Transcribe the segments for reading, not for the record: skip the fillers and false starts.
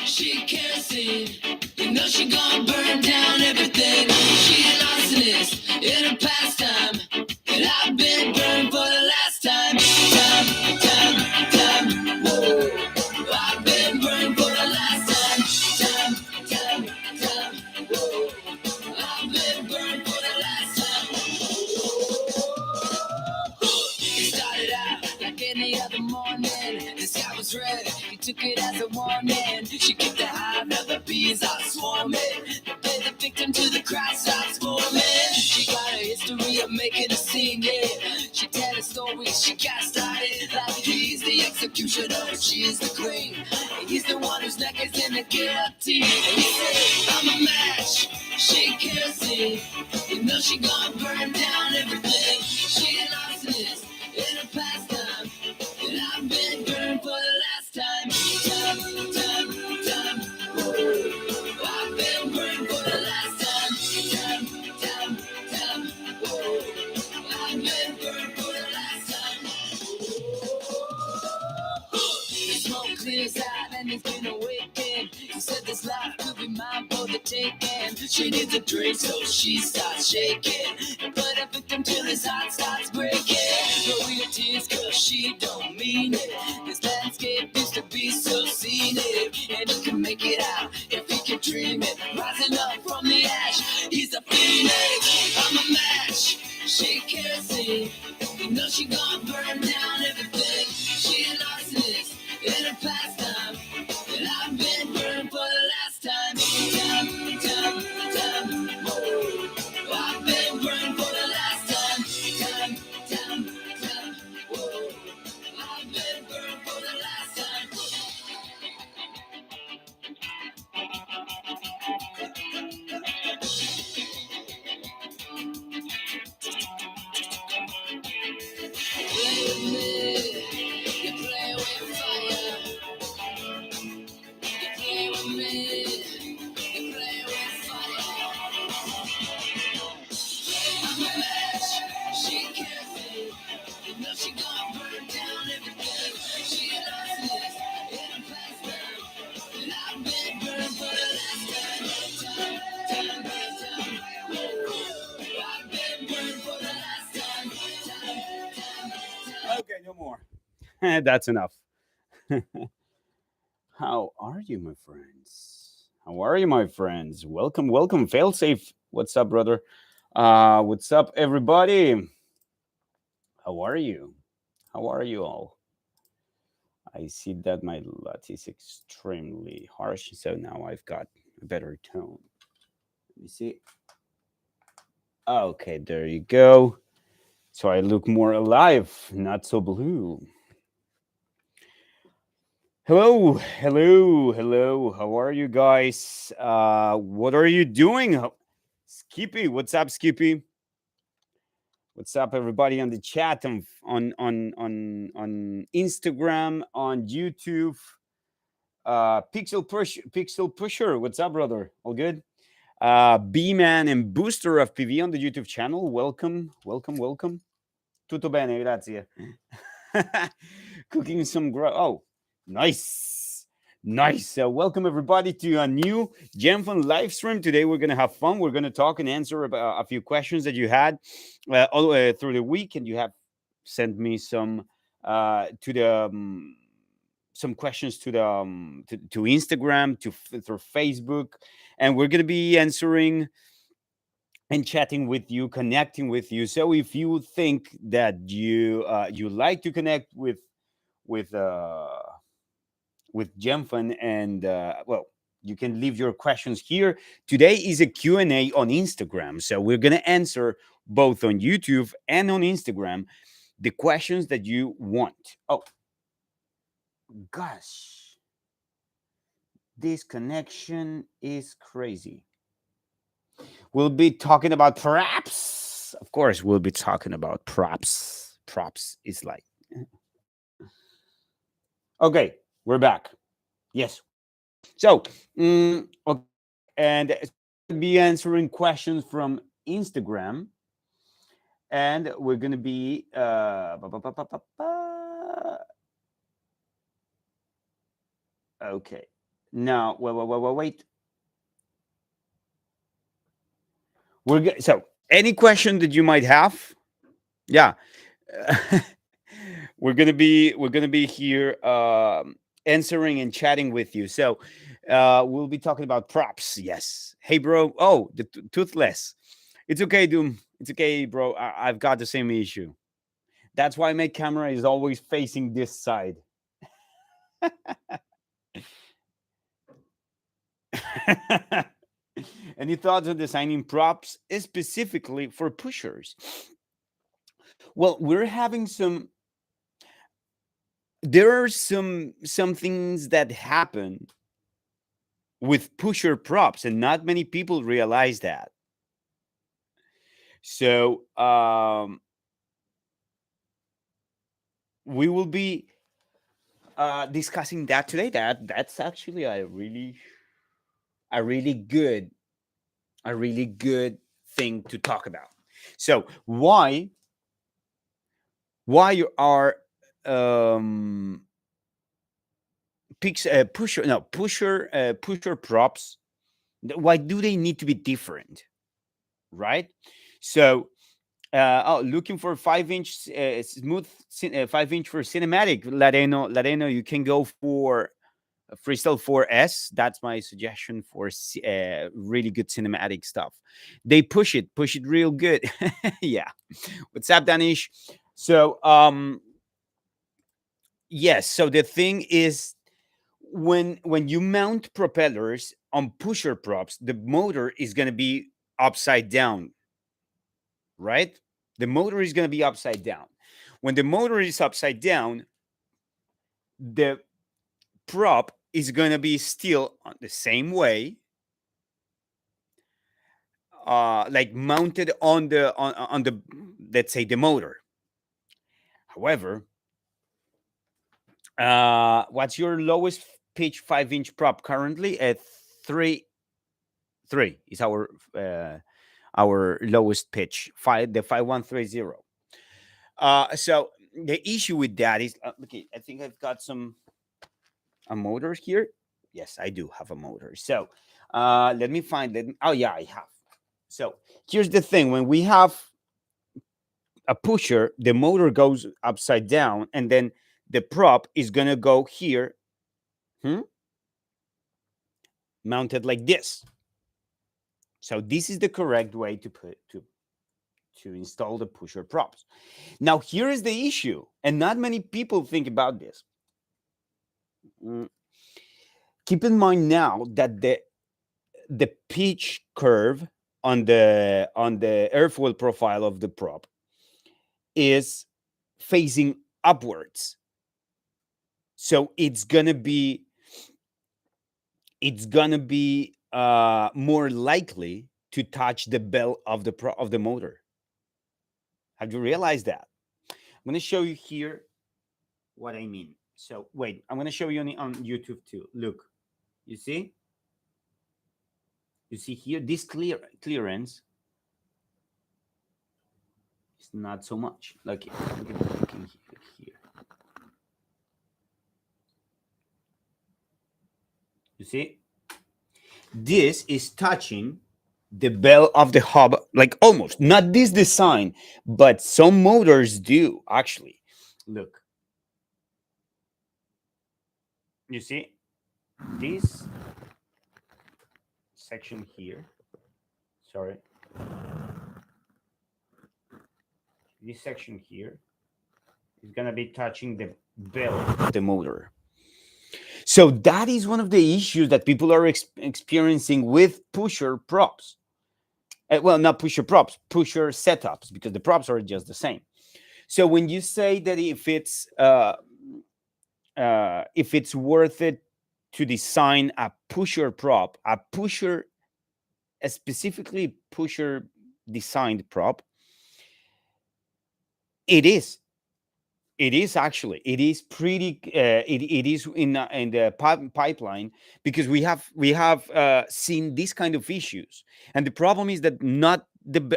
She kerosene, you know she gonna burn down everything. She an arsonist in her pastime, and I've been burned for the last time. Time, whoa. I've been burned for the last time. Whoa. I've been burned for the last time. It started out like any other morning. The sky was red, he took it as a warning. She kicked the hive, now the bees are swarming. They play the victim to the crowd starts forming. She got a history of making a scene, yeah. She tell a story, she got started. Like he's the executioner, she's the queen. And he's the one whose neck is in the guillotine. And he said, I'm a match, she kerosene. You know she gonna burn down everything. She an arsonist in her pastime, and I've been burned for the last time. Whoa. I've been burned for the last time. Whoa. I've been burned for the last time. The smoke clears out and it's been awakened. He said this life could be mine for the taking. She needs a drink, so she starts shaking. But a victim till his heart starts breaking. No real tears, cause she don't mean it. This landscape used to be so scenic. And he can make it out if he can dream it. Rising up from the ash, he's a phoenix. I'm a match, she kerosene. You know she gonna burn down everything. She an arsonist in her pastime, and I've been burned for the last time. Whoa. I've been burned for the last time. Whoa. I've been burned for the last time. Play with me, you play with fire. You play with me, you play with fire. I'm a match, she kerosene. You know she gonna burn down everything. She an arsonist in her pastime, and I've been burned for the last time. Whoa. I've been burned for the last time. Okay, no more. That's enough. How are you, my friends? How are you, my friends? Welcome, welcome. Failsafe. What's up, brother? What's up, everybody? How are you? How are you all? I see that my LUT is extremely harsh, so now I've got a better tone. Let me see. Okay, there you go. So I look more alive, not so blue. Hello, hello, hello. How are you guys? What are you doing? Skippy, what's up, Skippy? What's up, everybody on the chat on Instagram, on YouTube? Pixel Pusher, what's up, brother? All good? B-Man and Booster of PV on the YouTube channel. Welcome, welcome, welcome. Tutto bene, grazie. Cooking some oh, nice, nice. Welcome everybody to a new Gemfan live stream. Today we're gonna have fun. We're gonna talk and answer about a few questions that you had all the way through the week, and you have sent me some to the some questions to the to Instagram, through Facebook, and we're gonna be answering and chatting with you, connecting with you. So if you think that you like to connect with uh, with Gemfan, and well, you can leave your questions here. Today is a Q&A on Instagram, so we're gonna answer both on YouTube and on Instagram. the questions that you want. Oh gosh, this connection is crazy. We'll be talking about props. Of course, we'll be talking about props. Props is like, okay, we're back. Yes. So, okay, and be answering questions from Instagram, and we're gonna be okay. Now, wait. So any question that you might have, yeah, we're gonna be here answering and chatting with you. So we'll be talking about props. Yes. Hey, bro. Oh, the toothless. It's okay, Doom. It's okay, bro. I've got the same issue. That's why my camera is always facing this side. Any thoughts on designing props specifically for pushers? Well, we're having some. There are some things that happen with pusher props, and not many people realize that. So we will be discussing that today. That's actually a really good a really good thing to talk about. So why are um pusher no pusher props, why do they need to be different, right? So looking for 5 inch smooth 5 inch for cinematic, Ladeno, you can go for Freestyle 4S. That's my suggestion for really good cinematic stuff. They push it real good. Yeah. What's up, Danish? So yes, so the thing is, when you mount propellers on pusher props, the motor is going to be upside down, right? The motor is going to be upside down. When the motor is upside down, the prop is going to be still on the same way, like mounted on the, let's say, the motor. However, what's your lowest pitch 5 inch prop currently? At three is our lowest pitch, the 5130. So the issue with that is, okay, I think I've got some a motor here. Yes, I do have a motor. So let me find it. Oh yeah, I have. So here's the thing: when we have a pusher, the motor goes upside down, and then the prop is gonna go here, mounted like this. So this is the correct way to put to install the pusher props. Now here is the issue, and not many people think about this. Keep in mind now that the pitch curve on the airfoil profile of the prop is facing upwards. So it's gonna be more likely to touch the bell of the motor. Have you realized that? I'm gonna show you here what I mean. So wait, I'm gonna show you on YouTube too. Look, you see? You see here, this clearance is not so much. Look here. You see? This is touching the bell of the hub, like almost. Not this design, but some motors do actually. Look. You see? This section here. Sorry. This section here is gonna be touching the bell of the motor. So that is one of the issues that people are experiencing with pusher props. Well, not pusher props, pusher setups, because the props are just the same. So when you say that if it's worth it to design a pusher prop, a specifically pusher designed prop, it is. It is actually. It is pretty. It is in the pipeline, because we have seen these kind of issues, and the problem is that not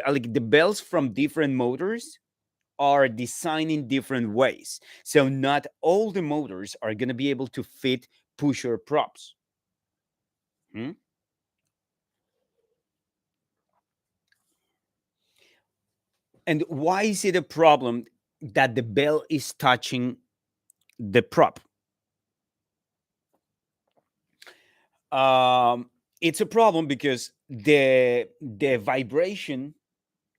like the bells from different motors are designed in different ways. So not all the motors are going to be able to fit pusher props. Hmm? And why is it a problem that the bell is touching the prop? Um, it's a problem because the vibration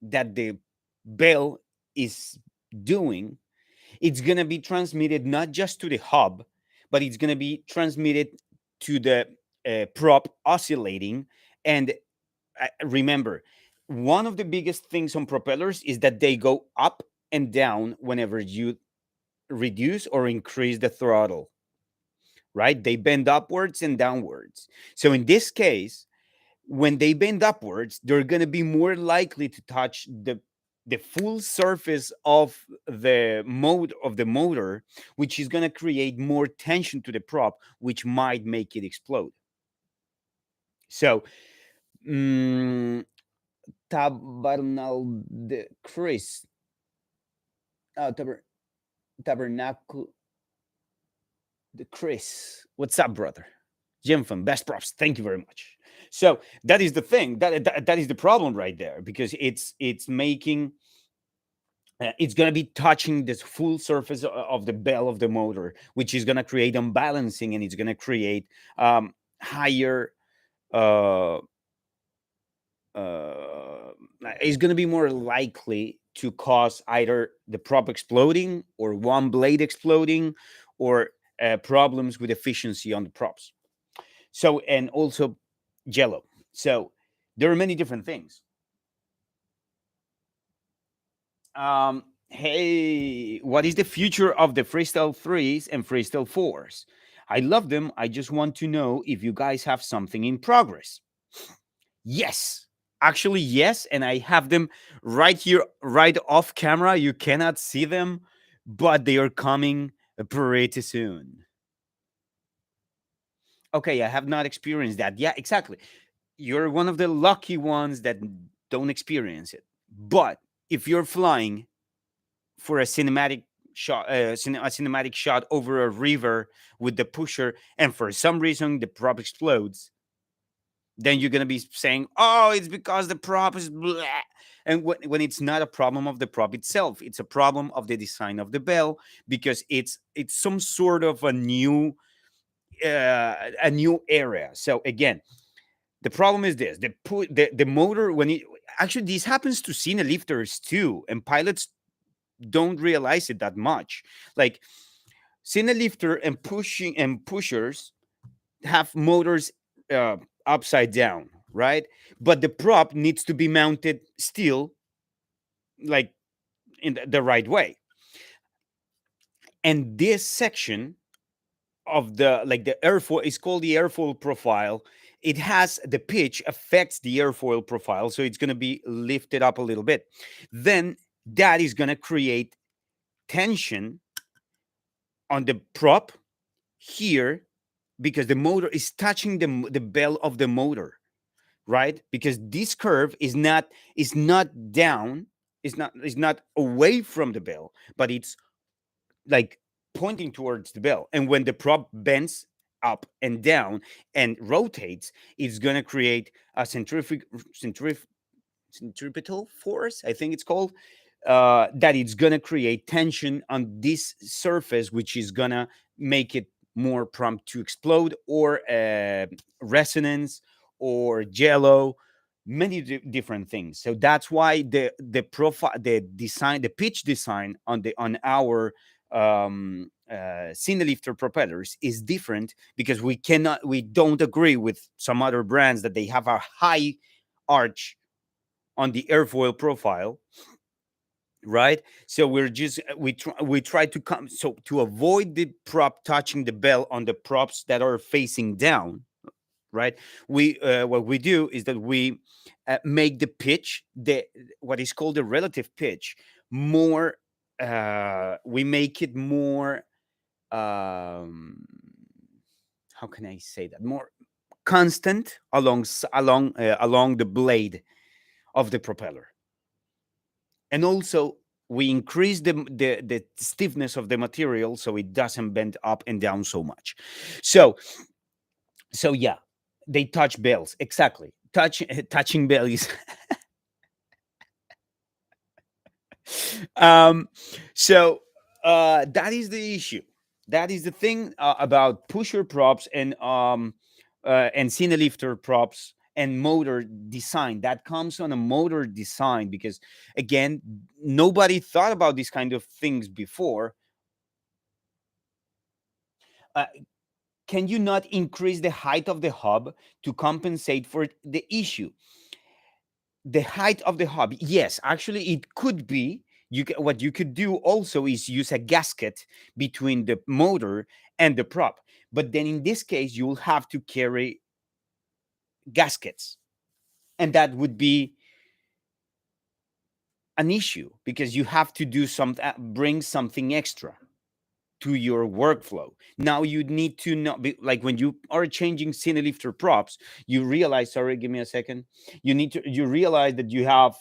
that the bell is doing, it's going to be transmitted not just to the hub, but it's going to be transmitted to the prop oscillating. And remember, one of the biggest things on propellers is that they go up and down whenever you reduce or increase the throttle, right? They bend upwards and downwards. So in this case, when they bend upwards, they're going to be more likely to touch the full surface of the motor, which is going to create more tension to the prop, which might make it explode. So, mm, Tabernal de Chris, Tabernacle the Chris. What's up, brother? Gemfan, best props. Thank you very much. So that is the thing. That is the problem right there, because it's making it's going to be touching this full surface of the bell of the motor, which is going to create unbalancing, and it's going to create higher. Uh, is going to be more likely to cause either the prop exploding or one blade exploding, or problems with efficiency on the props. So, and also jello. So there are many different things. Hey, what is the future of the Freestyle 3s and Freestyle 4s? I love them. I just want to know if you guys have something in progress. Yes, actually, yes. And I have them right here, right off camera. You cannot see them, but they are coming pretty soon. Okay, I have not experienced that. Yeah, exactly. You're one of the lucky ones that don't experience it. But if you're flying for a cinematic shot, a cinematic shot over a river with the pusher, and for some reason the prop explodes, then you're gonna be saying, "Oh, it's because the prop is blah." And when it's not a problem of the prop itself, it's a problem of the design of the bell, because it's some sort of a new area. So again, the problem is this: the motor, when it actually, this happens to cine lifters too, and pilots don't realize it that much. Like, cine lifter and pushers have motors uh, upside down, right? But the prop needs to be mounted still, like in the right way. And this section of the airfoil is called the airfoil profile. It has the pitch affects the airfoil profile, so it's going to be lifted up a little bit. Then that is going to create tension on the prop here, because the motor is touching the bell of the motor, right? Because this curve is not down, is not away from the bell, but it's like pointing towards the bell. And when the prop bends up and down and rotates, it's going to create a centripetal force, I think it's called, that it's going to create tension on this surface, which is going to make it more prompt to explode, or resonance, or jello, many different things. So that's why the profile, the design, the pitch design on our cine lifter propellers is different, because we don't agree with some other brands that they have a high arch on the airfoil profile, right? So we try to come, so to avoid the prop touching the bell on the props that are facing down, right? We what we do is that we make the pitch, the what is called the relative pitch, more. We make it more. How can I say that? More constant along the blade of the propeller, and also we increase the stiffness of the material so it doesn't bend up and down so much. So yeah, they touch bells, exactly. Touching bells. um so that is the issue. That is the thing about pusher props and cine lifter props and motor design. That comes on a motor design because, again, nobody thought about these kind of things before. uh, can you not increase the height of the hub to compensate for the issue? The height of the hub, yes, actually it could be. What you could do also is use a gasket between the motor and the prop, but then in this case you will have to carry gaskets, and that would be an issue because you have to do some bring something extra to your workflow. Now you need to know, like when you are changing cine lifter props, you realize, sorry, give me a second, you realize that you have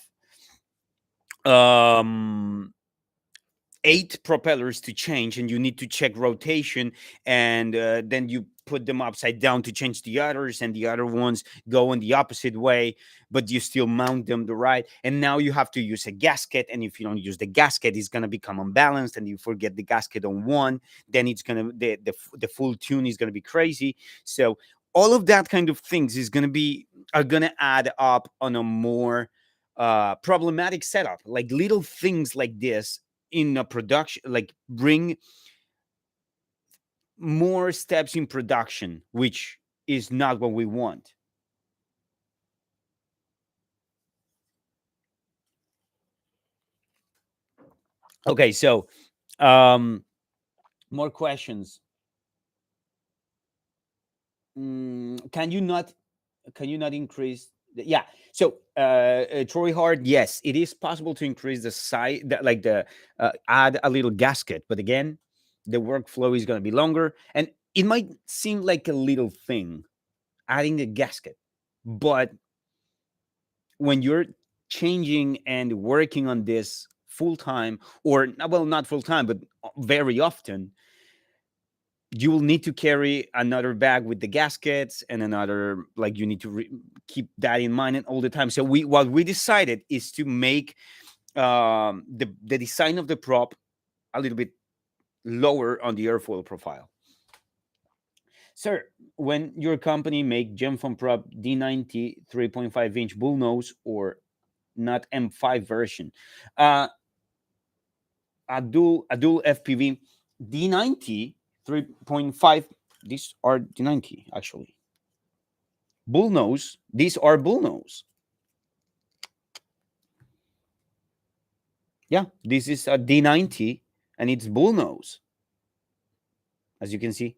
um 8 propellers to change, and you need to check rotation, and then you put them upside down to change the others, and the other ones go in the opposite way, but you still mount them the right. And now you have to use a gasket, and if you don't use the gasket, it's going to become unbalanced, and you forget the gasket on one, then it's going to the full tune is going to be crazy. So all of that kind of things is going to be are going to add up on a more problematic setup. Like little things like this in a production, like bring more steps in production, which is not what we want. Okay, so um more questions. Can you not increase yeah. So Troy Hard, yes, it is possible to increase the size, like the add a little gasket, but again, the workflow is going to be longer, and it might seem like a little thing, adding a gasket, but when you're changing and working on this full time, or well, not full time, but very often, you will need to carry another bag with the gaskets and another, like you need to keep that in mind and all the time. So what we decided is to make the design of the prop a little bit lower on the airfoil profile. Sir, when your company make Gemfan prop D90 3.5-inch bullnose or not M5 version, uh, a dual FPV D90 3.5. These are D90 actually. Bullnose. These are bullnose. Yeah, this is a D90 and it's bullnose, as you can see.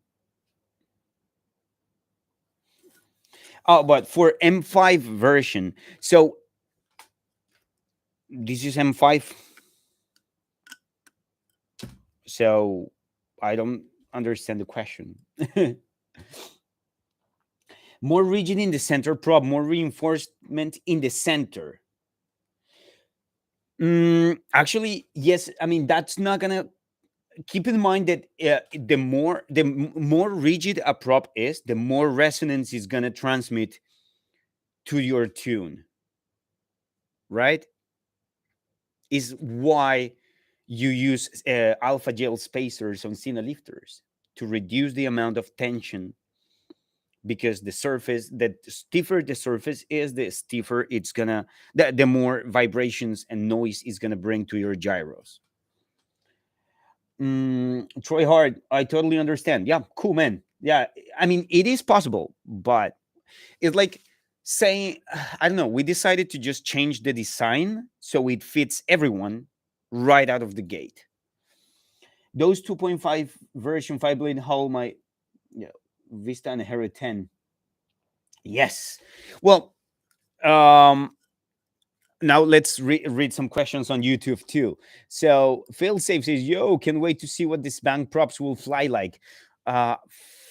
Oh, but for M5 version, so this is M5. So I don't understand the question. More rigid in the center prop, more reinforcement in the center. Actually, yes. I mean, that's not gonna. Keep in mind that more rigid a prop is, the more resonance is gonna transmit to your tune, right? Is why you use alpha gel spacers on cine lifters to reduce the amount of tension, because the surface, the stiffer the surface is, the stiffer it's gonna, the more vibrations and noise is gonna bring to your gyros. Troy Hard, I totally understand. Yeah, cool, man. Yeah, I mean, it is possible, but it's like saying, I don't know, we decided to just change the design so it fits everyone right out of the gate. Those 2.5 version 5 blade hull, my, you know, Vista and Hero 10. Yes. Well, um, now let's read some questions on YouTube too. So Failsafe says, "Yo, can wait to see what the Spang props will fly like." Uh,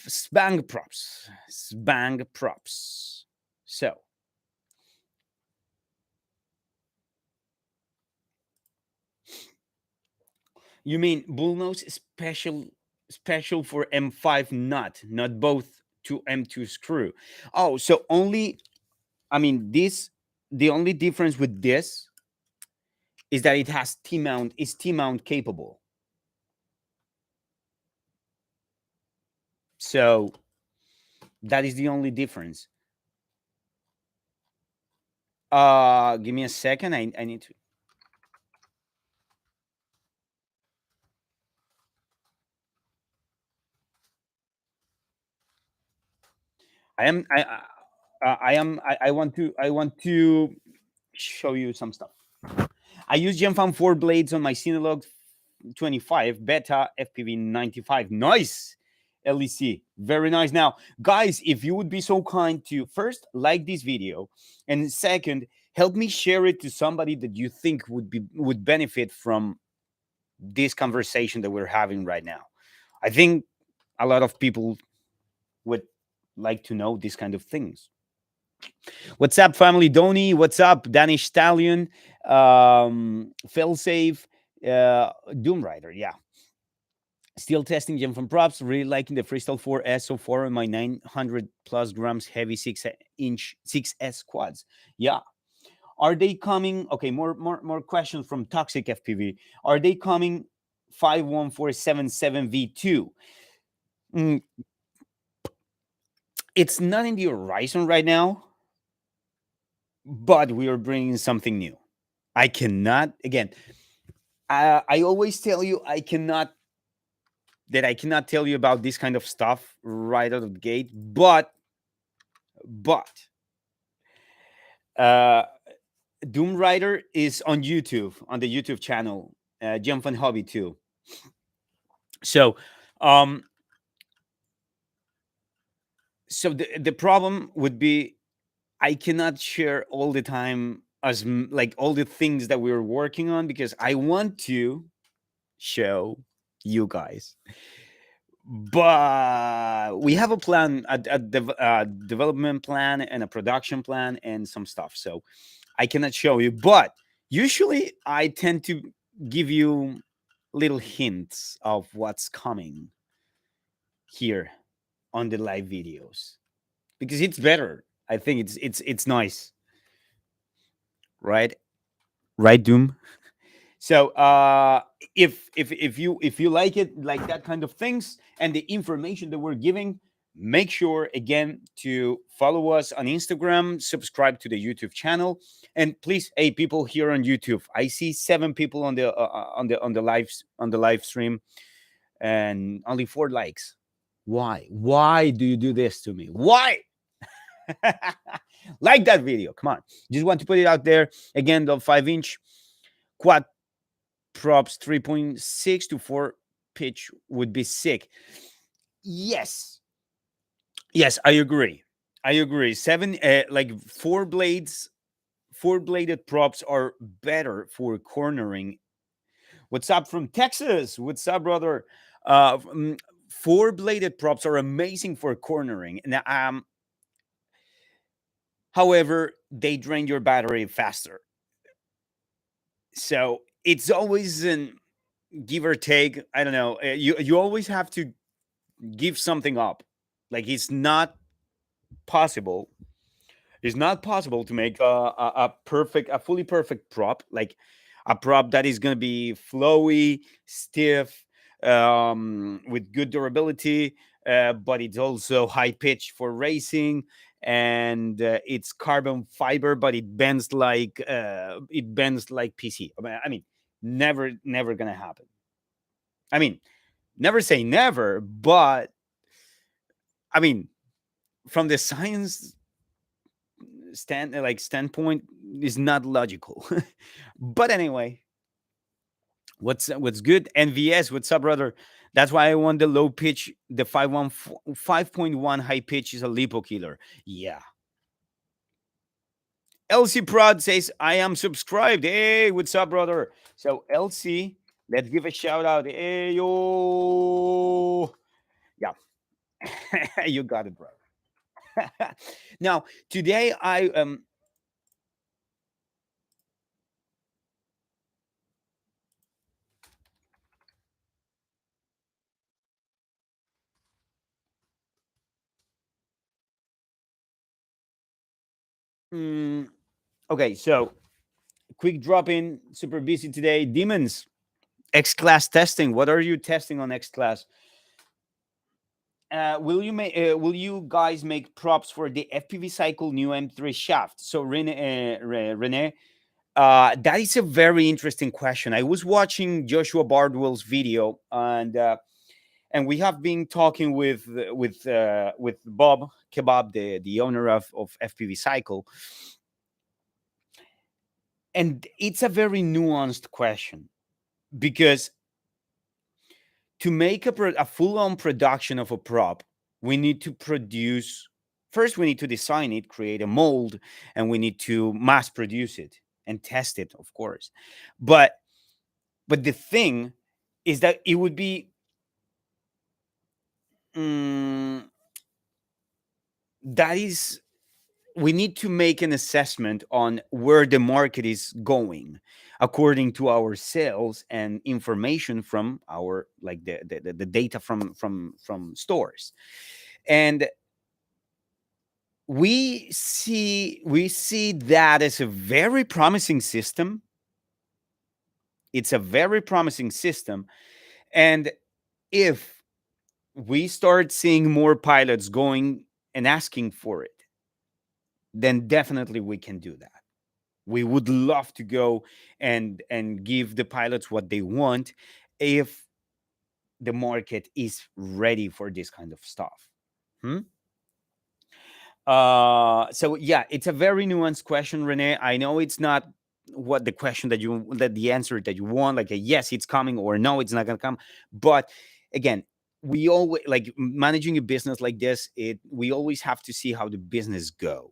Spang props, Spang props. So you mean bullnose special for M5 nut, not both to M2 screw? Oh, so only, I mean, this, the only difference with this is that it has T mount, is T mount capable. So that is the only difference. Give me a second. I need to. I am. I want to show you some stuff. I use Gemfan 4 blades on my Cinelog 25 Beta FPV 95. Nice, LEC. Very nice. Now, guys, if you would be so kind to first like this video, and second, help me share it to somebody that you think would benefit from this conversation that we're having right now. I think a lot of people would like to know these kind of things. What's up, family? Doni, what's up? Danish Stallion, Failsafe, Doom Rider. Yeah. Still testing Gem from props. Really liking the Freestyle 4S so far on my 900 plus grams heavy 6-inch 6S quads. Yeah. Are they coming? Okay, more questions from Toxic FPV. Are they coming 51477 V2? Mm, it's not in the horizon right now, but we are bringing something new. I cannot, again, I always tell you, I cannot tell you about this kind of stuff right out of the gate, but uh, Doom Rider is on YouTube, on the YouTube channel, GemfanHobby too. So, um, so the problem would be I cannot share all the time like all the things that we're working on because I want to show you guys, but we have a plan, a development plan and a production plan and some stuff, so I cannot show you, but usually I tend to give you little hints of what's coming here on the live videos because it's better. I think it's nice, right? Right, Doom. So if you like it, like that kind of things and the information that we're giving, make sure again to follow us on Instagram, subscribe to the YouTube channel, and please, hey, people here on YouTube, I see 7 people on the live stream and only 4 likes. Why do you do this to me? Why? Like that video, come on. Just want to put it out there again. The 5-inch quad props 3.6 to 4 pitch would be sick. Yes, I agree. I agree. 7 like 4 blades, 4 bladed props are better for cornering. What's up from Texas? What's up, brother? 4 bladed props are amazing for cornering. Now, however, they drain your battery faster. So it's always an give or take. I don't know. You always have to give something up. Like possible. It's not possible to make a fully perfect prop, like a prop that is going to be flowy, stiff, with good durability, but it's also high pitch for racing, and it's carbon fiber, but it bends like PC. I mean, never gonna happen. I mean, never say never, but I mean, from the science standpoint, is not logical. But anyway, What's good? NVS, what's up, brother? That's why I want the low pitch. The 5.1 high pitch is a lipo killer. Yeah. LC Prod says I am subscribed. Hey, what's up, brother? So LC, let's give a shout out. Hey yo. Yeah. You got it, brother. Now, today I mm, okay, so quick drop in, super busy today. Demons, X class testing. What are you testing on X class? Will you guys make props for the FPV cycle new M3 shaft? So Rene, that is a very interesting question. I was watching Joshua Bardwell's video, and we have been talking with Bob Kebab, the owner of FPV Cycle, and it's a very nuanced question because to make a full-on production of a prop, we need to produce first. We need to design it, create a mold, and we need to mass produce it and test it, of course. But the thing is that it would be mm, that is we need to make an assessment on where the market is going according to our sales and information from our like the data from stores. And we see that as a very promising system. It's a very promising system. And if we start seeing more pilots going and asking for it, then definitely we can do that. We would love to go and give the pilots what they want if the market is ready for this kind of stuff. Hmm? So yeah, it's a very nuanced question, Rene. I know it's not what the question that the answer that you want, like a yes, it's coming, or no, it's not gonna come. But again, we always like managing a business like this. We always have to see how the business go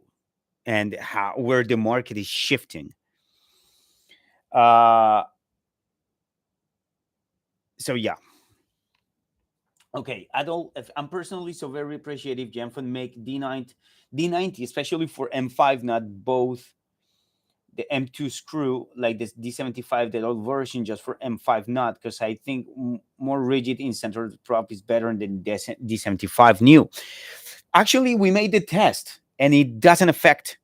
and how where the market is shifting. Uh, so yeah. Okay, I'm personally so very appreciative Gemfan make D90, especially for M5, not both the M2 screw like this D75, the old version, just for M5 not, because I think more rigid in center of the prop is better than D75 new. Actually, we made the test and it doesn't affect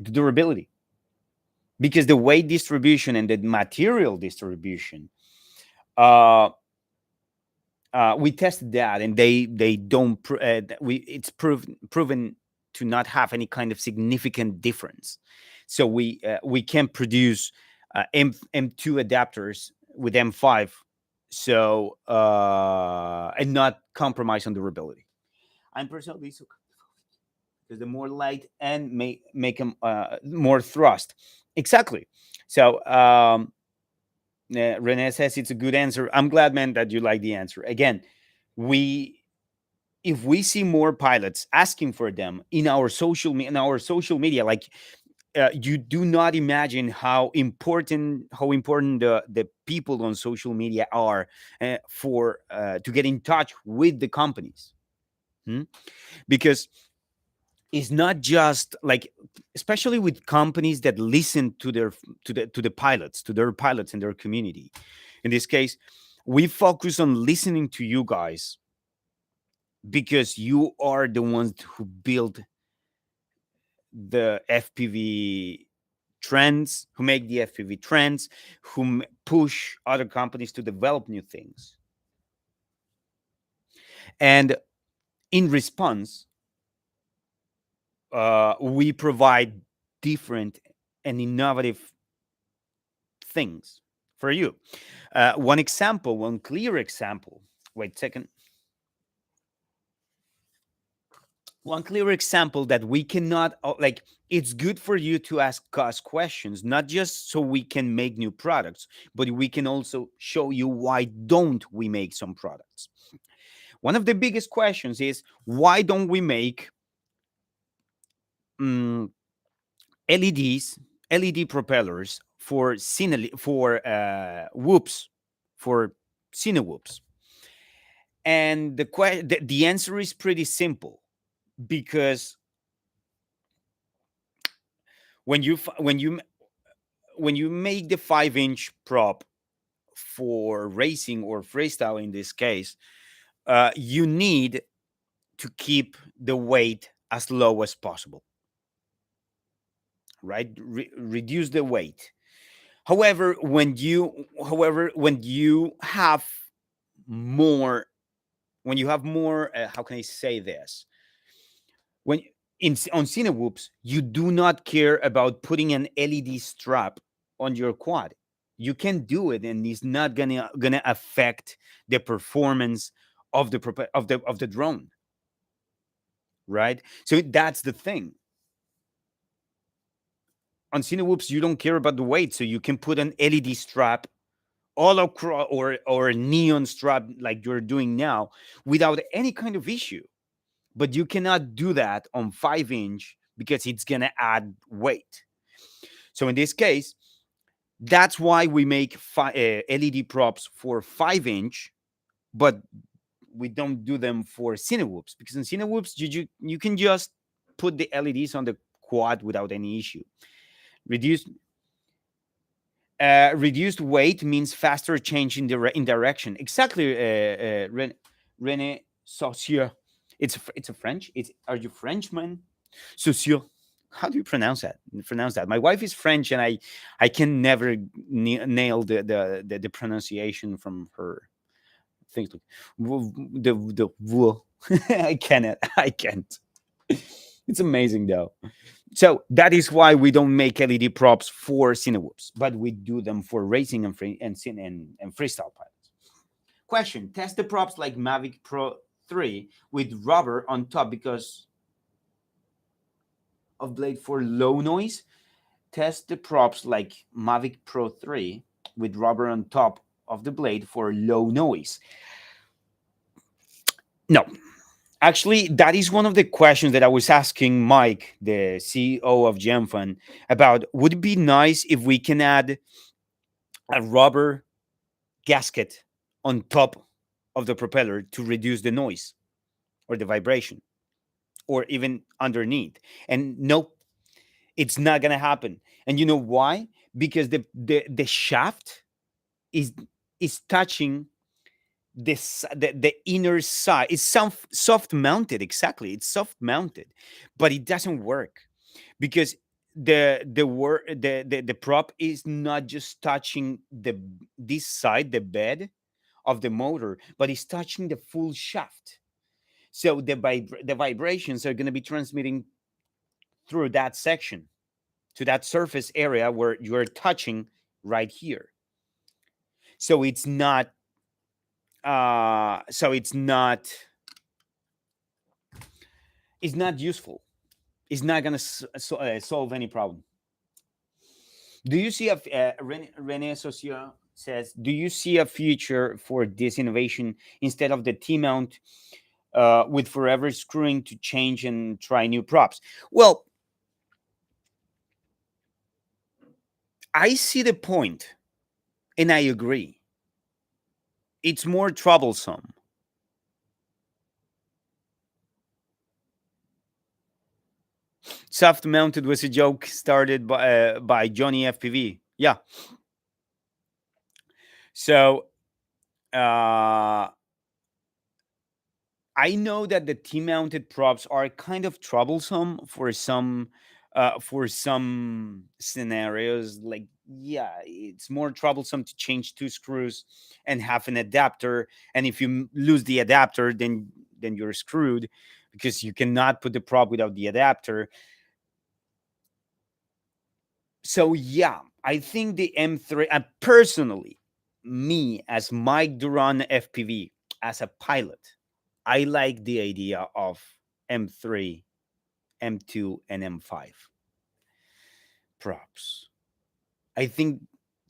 the durability because the weight distribution and the material distribution, uh, we tested that and they don't it's proven to not have any kind of significant difference. So we can produce M2 adapters with M5, so and not compromise on durability. I'm personally so because the more light and make them more thrust. Exactly. So Rene says it's a good answer. I'm glad, man, that you like the answer. Again, we if we see more pilots asking for them in our social media, like you do not imagine how important the people on social media are for to get in touch with the companies. Hmm? Because it's not just like, especially with companies that listen to the pilots, to their pilots in their community. In this case, we focus on listening to you guys because you are the ones who build the FPV trends, who make the FPV trends, who push other companies to develop new things. And in response, we provide different and innovative things for you. One clear example. Wait a second. One clear example that we cannot like, it's good for you to ask us questions, not just so we can make new products, but we can also show you why don't we make some products. One of the biggest questions is, why don't we make um, leds led propellers for whoops, for cine whoops? And the answer is pretty simple, because when you f- when you make the 5-inch prop for racing or freestyle in this case, you need to keep the weight as low as possible, right? Reduce the weight. However, when you have more, how can I say this? When on cine whoops, you do not care about putting an LED strap on your quad. You can do it, and it's not gonna affect the performance of the drone, right? So that's the thing. On cine whoops, you don't care about the weight, so you can put an LED strap all across, or a neon strap like you're doing now, without any kind of issue. But you cannot do that on 5-inch, because it's gonna add weight. So in this case, that's why we make LED props for 5-inch, but we don't do them for cine whoops, because in cine whoops, you can just put the LEDs on the quad without any issue. Reduce Reduced weight means faster change in direction. Exactly, Rene Saussure. It's a French. Are you Frenchman? Saussure. How do you pronounce that? My wife is French, and I can never nail the pronunciation from her. Things like the I cannot. I can't. It's amazing though. So that is why we don't make LED props for Cinewhoops, but we do them for racing and freestyle pilots. Question: test the props like Mavic Pro 3 with rubber on top because of blade for low noise. Test the props like Mavic Pro 3 with rubber on top of the blade for low noise. No, actually, that is one of the questions that I was asking Mike, the CEO of Gemfan, about. Would it be nice if we can add a rubber gasket on top of the propeller to reduce the noise or the vibration, or even underneath? And no, it's not gonna happen. And you know why? Because the shaft is touching the inner side. It's soft mounted. Exactly, it's soft mounted, but it doesn't work, because the prop is not just touching this side, the bed of the motor, but it's touching the full shaft. So the vibrations are going to be transmitting through that section to that surface area where you're touching right here. So it's not useful. It's not going to solve any problem. Do you see Rene Socio says, do you see a future for this innovation instead of the T-mount with forever screwing to change and try new props? Well, I see the point, and I agree. It's more troublesome. Soft mounted was a joke started by Johnny FPV. Yeah. So uh, I know that the T-mounted props are kind of troublesome for some scenarios. Like, yeah, it's more troublesome to change two screws and have an adapter. And if you lose the adapter, then you're screwed, because you cannot put the prop without the adapter. So yeah, I think the M3. Personally, me as Mike Duran FPV, as a pilot, I like the idea of M3, M2, and M5 props. I think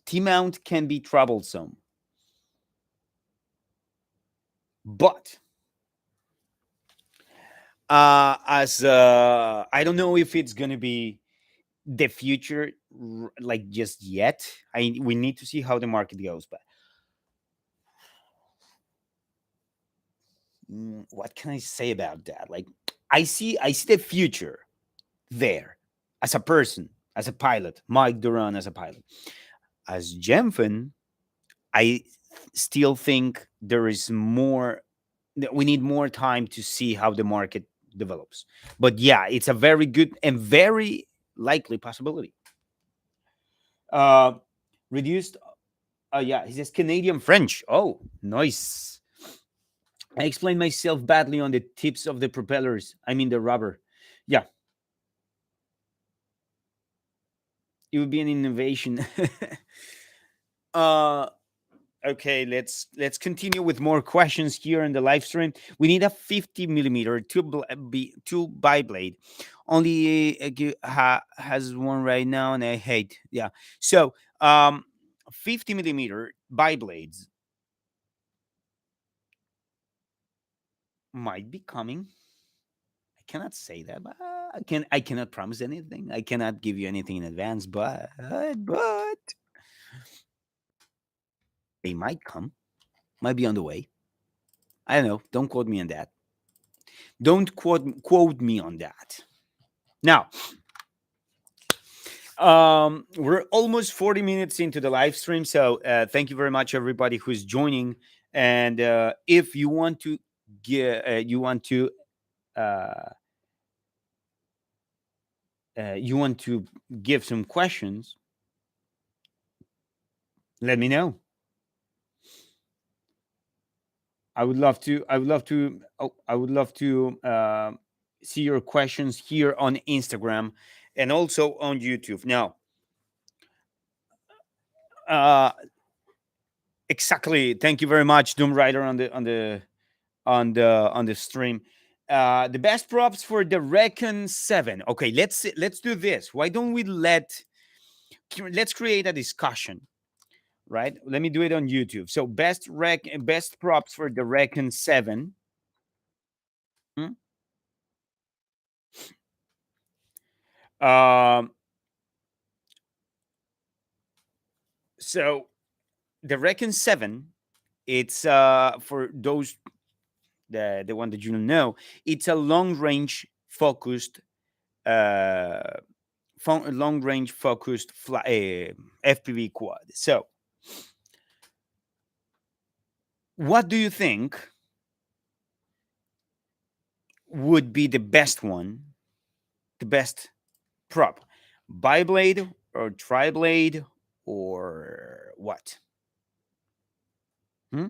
T mount can be troublesome, but as I don't know if it's gonna be the future like just yet. We need to see how the market goes, but what can I say about that? Like I see the future there as a person, as a pilot, Mike Duran as a pilot. As Gemfan, I still think there is more. We need more time to see how the market develops. But yeah, it's a very good and very likely possibility. Uh, reduced. Yeah, he says Canadian French. Oh, nice. I explained myself badly on the tips of the propellers. I mean the rubber. Yeah, it would be an innovation. uh okay, let's continue with more questions here in the live stream. We need a 50 millimeter two biblade. Only has one right now, and I hate. Yeah, so 50 millimeter biblades might be coming. I cannot say that, but I cannot promise anything. I cannot give you anything in advance, but they might come. Might be on the way. I don't know. Don't quote me on that. Don't quote me on that. Now, we're almost 40 minutes into the live stream, so thank you very much, everybody who's joining. And if you want to uh, you want to give some questions, let me know. I would love to. I would love to. Oh, I would love to see your questions here on Instagram and also on YouTube. Now, uh, exactly. Thank you very much, Doom Rider, on the stream. The best props for the Recon 7. Okay, let's do this. Why don't we let's create a discussion, right? Let me do it on YouTube. So best props for the Recon 7. Hmm? Um, so the Recon 7, it's for those the one that you don't know, it's a long range focused uh long range focused FPV quad. So, what do you think would be the best one, the best prop? Biblade or tri-blade or what? Hmm?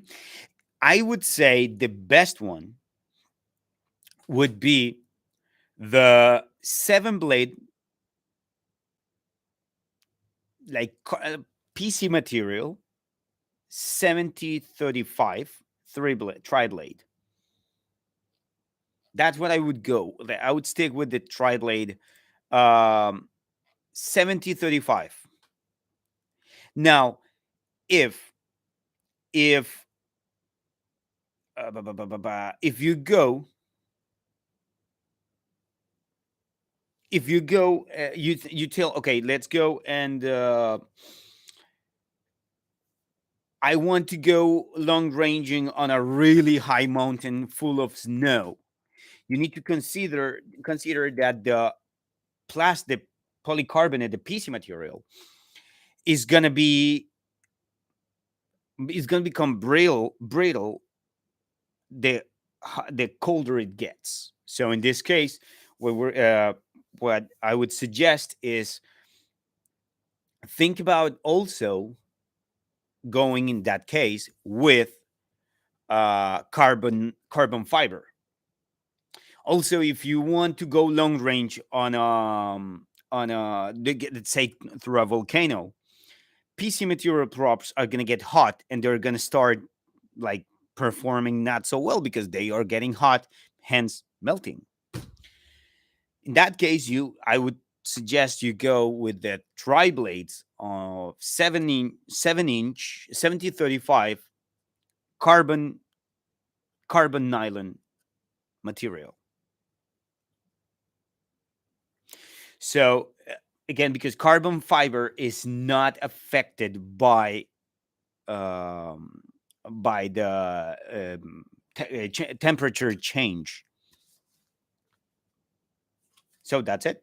I would say the best one would be the 7 blade, like PC material, 7035 3 blade tri-blade. That's what I would go. I would stick with the tri-blade, 7035. Now, if if if you go you tell, okay, let's go, and I want to go long ranging on a really high mountain full of snow. You need to consider that the plastic polycarbonate, the PC material, is gonna be is gonna become brittle the the colder it gets. So in this case, what I would suggest is think about also going in that case with carbon fiber. Also, if you want to go long range let's say through a volcano, PC material props are gonna get hot and they're gonna start like performing not so well because they are getting hot, hence melting. In that case, I would suggest you go with the tri blades of 7-inch 7035 carbon nylon material. So again, because carbon fiber is not affected um, by the temperature change. So that's it.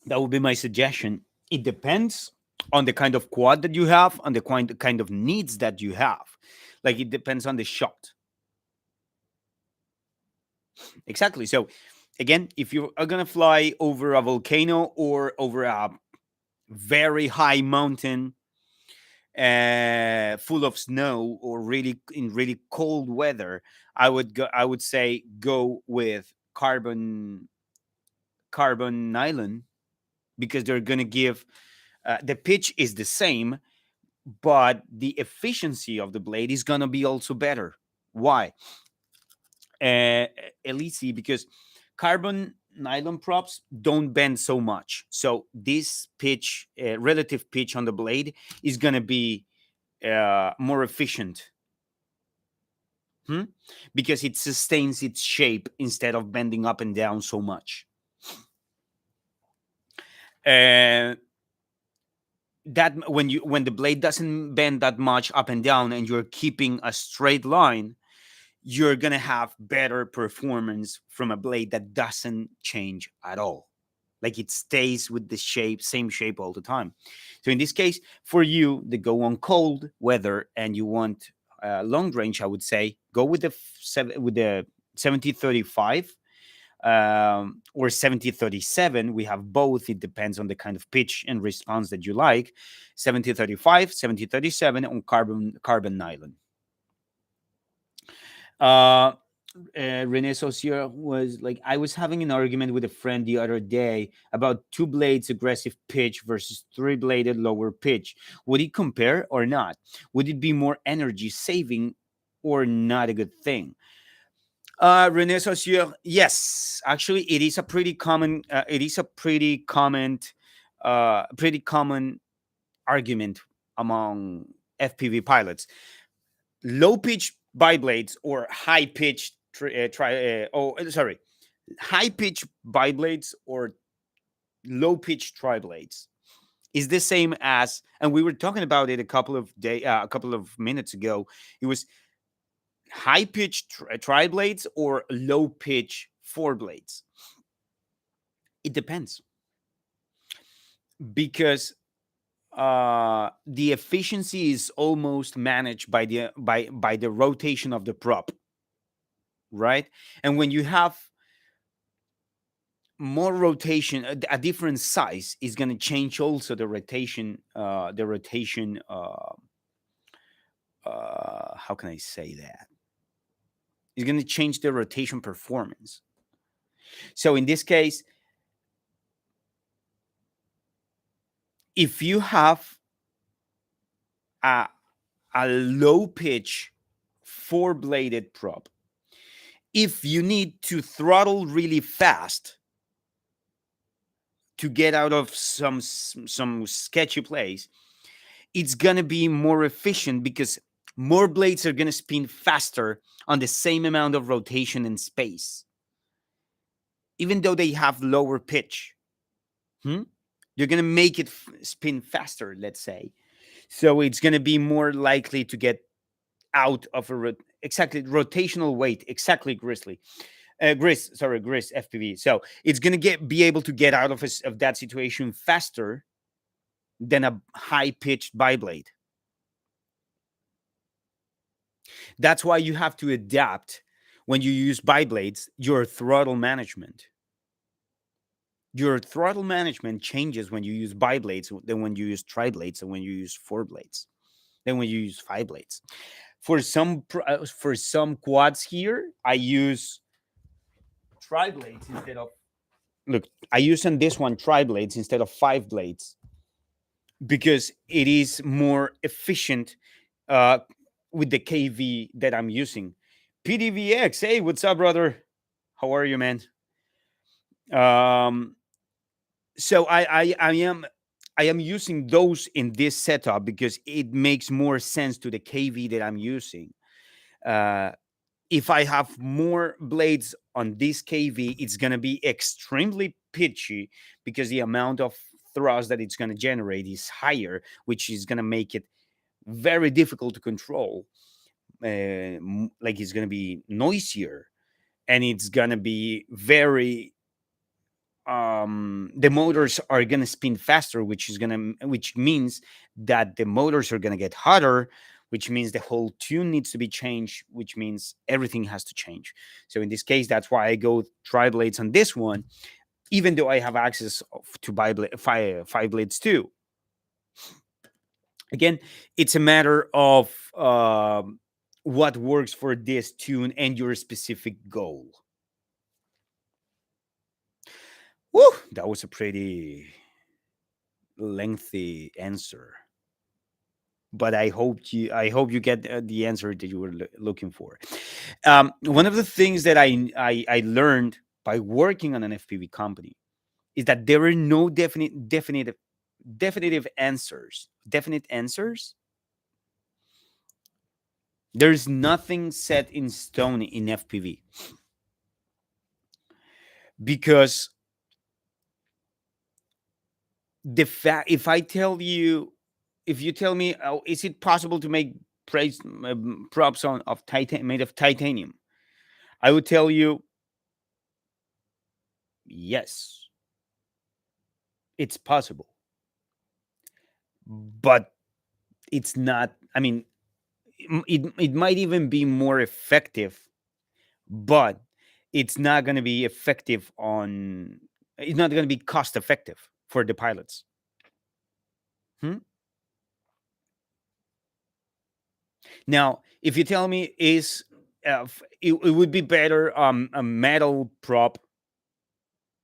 That would be my suggestion. It depends on the kind of quad that you have, on the kind of needs that you have. Like it depends on the shot. Exactly. So again, if you are gonna fly over a volcano or over a very high mountain full of snow, or really in really cold weather, I would say go with carbon nylon, because they're gonna give the pitch is the same, but the efficiency of the blade is gonna be also better. Why? uh, Elise, because carbon nylon props don't bend so much. So this pitch, relative pitch on the blade, is going to be more efficient. Hmm? Because it sustains its shape instead of bending up and down so much. Uh, that when the blade doesn't bend that much up and down, and you're keeping a straight line, you're gonna have better performance from a blade that doesn't change at all. Like it stays with the same shape all the time. So in this case, for you that go on cold weather and you want long range, I would say go with the 7035 or 7037. We have both. It depends on the kind of pitch and response that you like. 7035, 7037 on carbon nylon. Uh, Rene Saucier was like, I was having an argument with a friend the other day about two blades aggressive pitch versus three bladed lower pitch. Would it compare or not? Would it be more energy saving or not a good thing? Rene Saucier, yes, actually, it is a pretty common. It is a pretty common argument among FPV pilots. Low pitch biblades or high pitch high pitch biblades or low pitch triblades is the same as, and we were talking about it a couple of minutes ago. It was high pitch triblades or low pitch four blades. It depends, because the efficiency is almost managed by the rotation of the prop, right? And when you have more rotation, a different size is going to change also the rotation. How can I say that? It's going to change the rotation performance. So in this case, if you have a, a low pitch four bladed prop, if you need to throttle really fast to get out of some sketchy place, it's going to be more efficient because more blades are going to spin faster on the same amount of rotation and space, even though they have lower pitch. You're going to make it spin faster, let's say. So it's going to be more likely to get out of exactly rotational weight, exactly Grizzly. Gris FPV. So it's going to be able to get out of that situation faster than a high pitched biblade. That's why you have to adapt when you use biblades, your throttle management. Your throttle management changes when you use biblades than when you use triblades, and when you use four blades, than when you use five blades. For some quads here, I use triblades instead of I use on this one triblades instead of five blades, because it is more efficient with the KV that I'm using. PDVX. Hey, what's up, brother? How are you, man? Um, so I am using those in this setup because it makes more sense to the KV that I'm using. Uh, if I have more blades on this KV, it's gonna be extremely pitchy because the amount of thrust that it's gonna generate is higher, which is gonna make it very difficult to control. Like it's gonna be noisier, and it's gonna be very the motors are going to spin faster, which means that the motors are going to get hotter, which means the whole tune needs to be changed, which means everything has to change. So in this case, that's why I go tri blades on this one, even though I have access to five blades too. Again, it's a matter of what works for this tune and your specific goal. Woo, that was a pretty lengthy answer, but I hope you get the answer that you were looking for. One of the things that I learned by working on an FPV company is that there are no definitive answers. Definite answers. There's nothing set in stone in FPV because the fact if you tell me, oh, is it possible to make props made of titanium, I would tell you yes, it's possible, but it's not. I mean, it might even be more effective, but it's not going to be effective on. It's not going to be cost effective for the pilots. Hmm? Now, if you tell me it would be better a metal prop,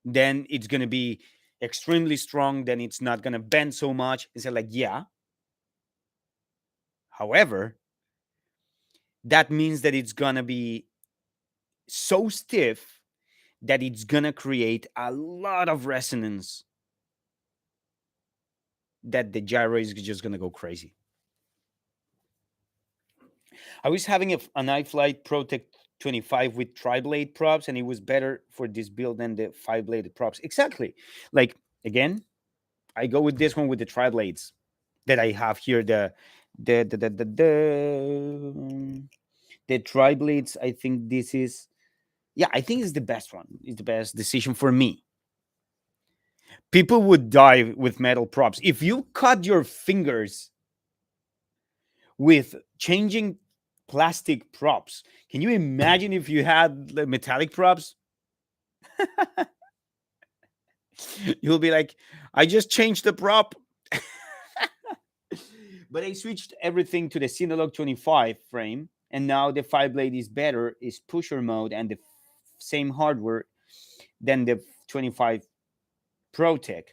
then it's going to be extremely strong. Then it's not going to bend so much. It's like, yeah. However, that means that it's going to be so stiff that it's going to create a lot of resonance that the gyro is just going to go crazy. I was having an iFlight Protect 25 with tri-blade props, and it was better for this build than the 5-bladed props. Exactly. Like, again, I go with this one with the tri-blades that I have here. The tri-blades, I think this is, yeah, I think it's the best one. It's the best decision for me. People would die with metal props. If you cut your fingers with changing plastic props, can you imagine if you had the metallic props? You'll be like, I just changed the prop. But I switched everything to the Synolog 25 frame, and now the 5-blade is better, is pusher mode, and the same hardware than the 25 ProTech.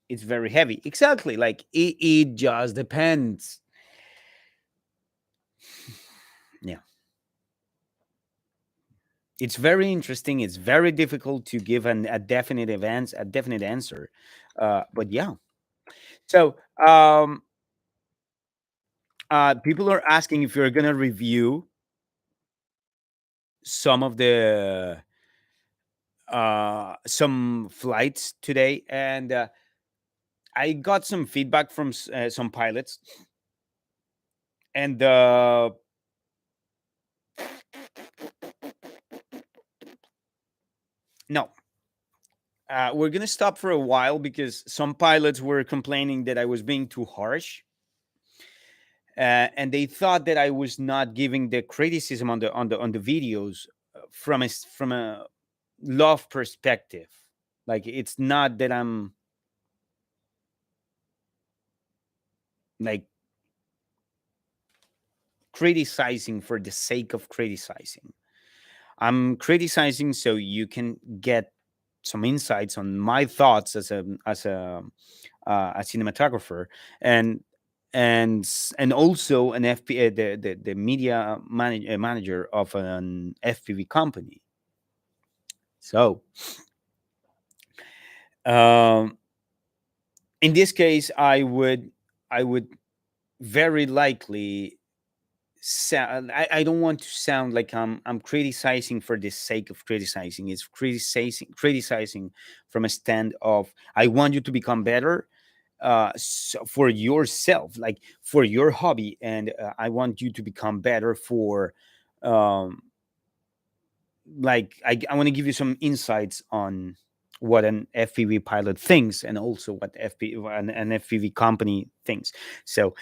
It's very heavy. Exactly. Like it just depends. Yeah. It's very interesting. It's very difficult to give a definite answer. But yeah. So people are asking if you're gonna review some of the some flights today, and I got some feedback from some pilots, and no, we're gonna stop for a while because some pilots were complaining that I was being too harsh, and they thought that I was not giving the criticism on the videos from a love perspective. Like it's not that I'm like criticizing for the sake of criticizing. I'm criticizing so you can get some insights on my thoughts as a cinematographer, and and also an the media manager of an FPV company. So um, in this case, I would very likely sound. I don't want to sound like I'm criticizing for the sake of criticizing. It's criticizing from a stand of I want you to become better, so for yourself, like for your hobby, and I want you to become better for um like I want to give you some insights on what an FPV pilot thinks, and also what an FPV company thinks. So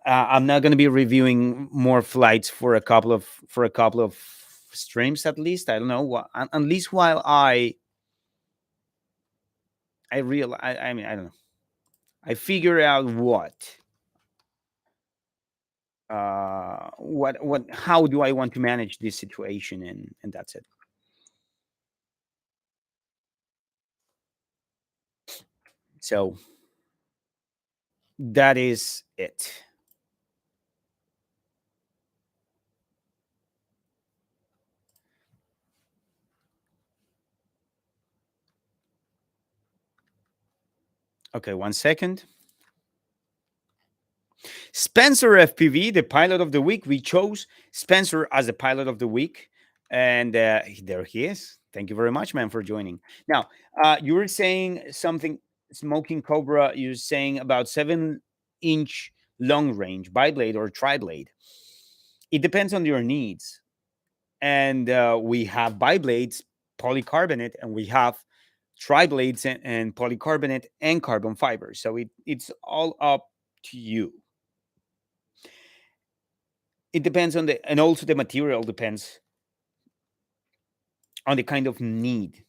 I'm not going to be reviewing more flights for a couple of streams, at least. I don't know what, at least while I mean, I don't know, I figure out what how do I want to manage this situation, and that's it. So that is it. Okay, 1 second. Spencer FPV, the pilot of the week. We chose Spencer as the pilot of the week, and there he is. Thank you very much, man, for joining. Now, you were saying something, Smoking Cobra. You're saying about 7-inch long range biblade or tri-blade. It depends on your needs, and we have biblades, polycarbonate, and we have tri-blades and polycarbonate and carbon fiber. So it's all up to you. It depends on and also the material depends on the kind of need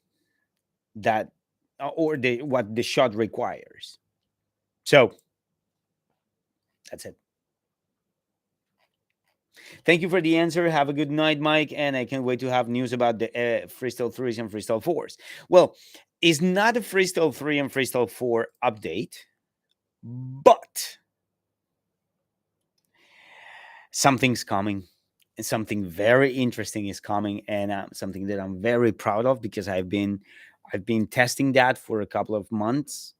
that or the what the shot requires. So that's it. Thank you for the answer. Have a good night, Mike, and I can't wait to have news about the freestyle 3s and freestyle 4s. Well, it's not a freestyle 3 and freestyle 4 update, but something's coming, and something very interesting is coming, and something that I'm very proud of, because I've been testing that for a couple of months,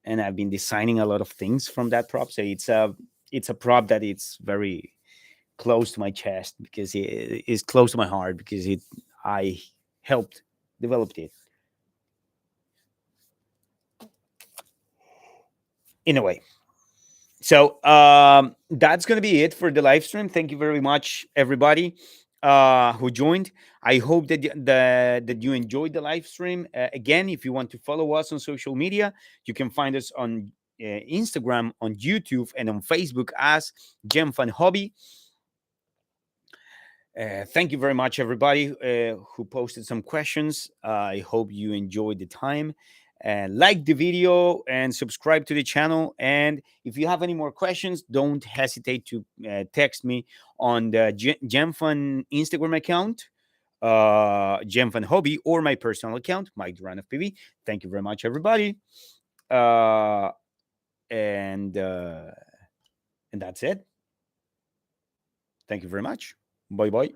and I've been designing a lot of things from that prop. So it's a prop that it's very close to my chest, because it is close to my heart, because I helped develop it in a way. So that's gonna be it for the live stream. Thank you very much, everybody who joined. I hope that you enjoyed the live stream. Again, if you want to follow us on social media, you can find us on Instagram, on YouTube, and on Facebook as GemfanHobby. Thank you very much, everybody who posted some questions. I hope you enjoyed the time. Like the video and subscribe to the channel. And if you have any more questions, don't hesitate to text me on the Gemfan Instagram account, Gemfan Hobby, or my personal account, Mike Duran FPV. Thank you very much, everybody. Uh, and uh, and that's it. Thank you very much. Bye bye.